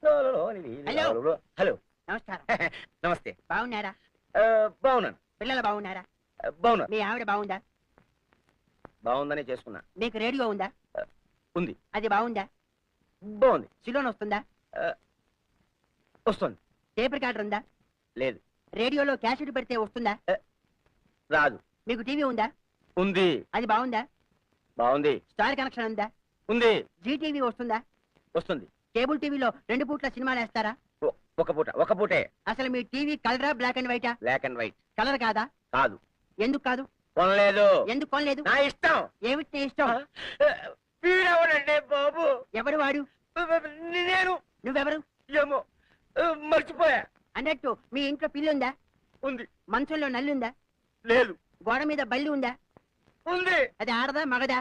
Hello hello నమస్కారం. నమస్తే. బాగున్నారా? బాగున్నాను. పిల్లలు బాగున్నారా? బాగున్నాను. మీ ఆవిడ బాగుందా? బాగుందనే చేసుకున్నా. మీకు రేడియో ఉందా? ఉంది. అది బాగుందా? బాగుంది. సిలోన్ వస్తుందా? వస్తుంది. టేప్ రికార్డర్ ఉందా? లేదు. రేడియోలో క్యాసెట్ పెడితే వస్తుందా? రాదు. మీకు టీవీ ఉందా? ఉంది. అది బాగుందా? బాగుంది. స్టార్ కనెక్షన్ ఉందా? ఉంది. జీ టీవీ వస్తుందా? వస్తుంది. కేబుల్ టీవీలో 2 పూట్ల సినిమాలు వేస్తారా? ఒక పూటే. అసలు మీ టీవీ కలరా బ్లాక్ అండ్ వైటా? Black and white. కలర్ కాదా? కాదు. ఎందుకు కాదు? కొనలేదు. ఎందుకు కొనలేదు? నా ఇష్టం. ఏమిటి నీ ఇష్టం? వీడెవడండి బాబు? ఎవడు వాడు? నేను. నువ్వెవరు? ఏమో మర్చిపోయా. అన్నట్టు మీ ఇంట్లో పిల్లి ఉందా? ఉంది. మంచంలో నల్లి ఉందా? లేదు. గోడ మీద బల్లి ఉందా? ఉంది. అది ఆడదా మగదా?